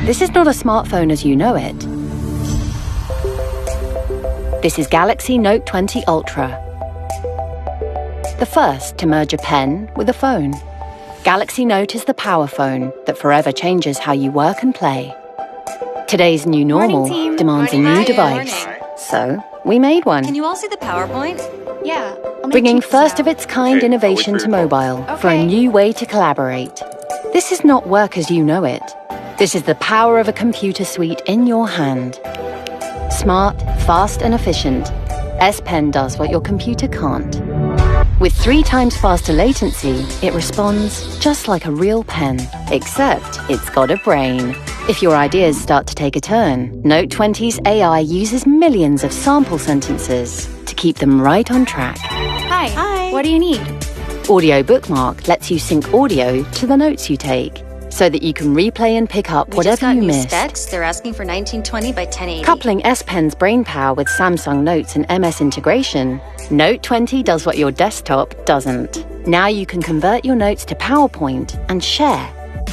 This is not a smartphone as you know it. This is Galaxy Note 20 Ultra, the first to merge a pen with a phone. Galaxy Note is the power phone that forever changes how you work and play. Today's new normal demands a new device, so we made one. Can you all see the PowerPoint? Yeah. Bringing first-of-its-kind innovation to mobile for a new way to collaborate. This is not work as you know it. This is the power of a computer suite in your hand. Smart, fast and efficient, S Pen does what your computer can't. With 3 times faster latency, it responds just like a real pen, except it's got a brain. If your ideas start to take a turn, Note 20's AI uses millions of sample sentences to keep them right on track. Hi. Hi. What do you need? Audio Bookmark lets you sync audio to the notes you take, so that you can replay and pick up whatever you missed. Specs. They're asking for 1920 by 1080. Coupling S Pen's brainpower with Samsung Notes and MS integration, Note 20 does what your desktop doesn't. Now you can convert your notes to PowerPoint and share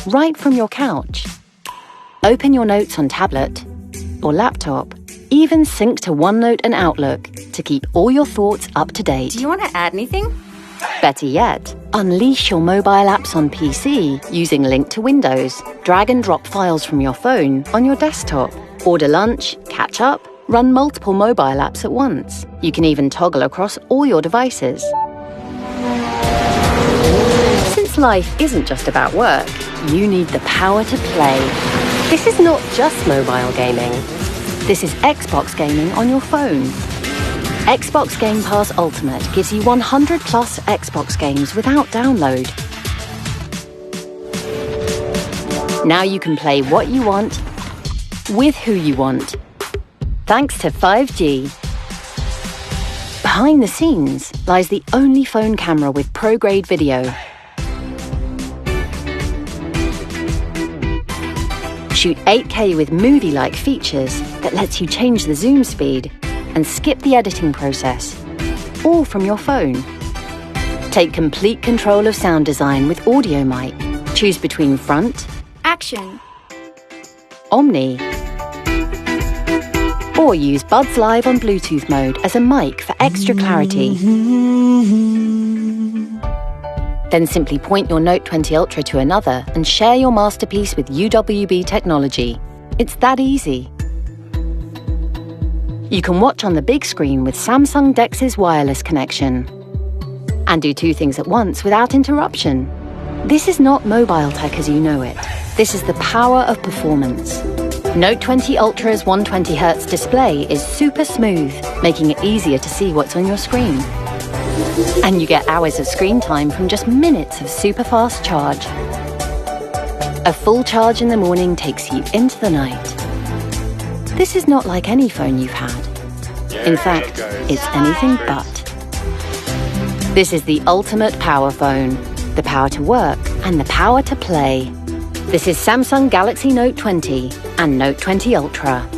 right from your couch. Open your notes on tablet or laptop. Even sync to OneNote and Outlook to keep all your thoughts up to date. Do you want to add anything? Better yet, unleash your mobile apps on PC using Link to Windows. Drag and drop files from your phone on your desktop. Order lunch, catch up, run multiple mobile apps at once. You can even toggle across all your devices. Since life isn't just about work, you need the power to play. This is not just mobile gaming. This is Xbox gaming on your phone. Xbox Game Pass Ultimate gives you 100 plus Xbox games without download. Now you can play what you want, with who you want, thanks to 5G. Behind the scenes lies the only phone camera with pro-grade video. Shoot 8K with movie-like features that lets you change the zoom speed and skip the editing process, all from your phone. Take complete control of sound design with Audio Mic. Choose between front, Action. Omni, or use Buds Live on Bluetooth mode as a mic for extra clarity. Then simply point your Note 20 Ultra to another and share your masterpiece with UWB technology. It's that easy. You can watch on the big screen with Samsung DeX's wireless connection and do 2 things at once without interruption. This is not mobile tech as you know it. This is the power of performance. Note 20 Ultra's 120Hz display is super smooth, making it easier to see what's on your screen. And you get hours of screen time from just minutes of super fast charge. A full charge in the morning takes you into the night. This is not like any phone you've had. In fact, it's anything but. This is the ultimate power phone, the power to work and the power to play. This is Samsung Galaxy Note 20 and Note 20 Ultra.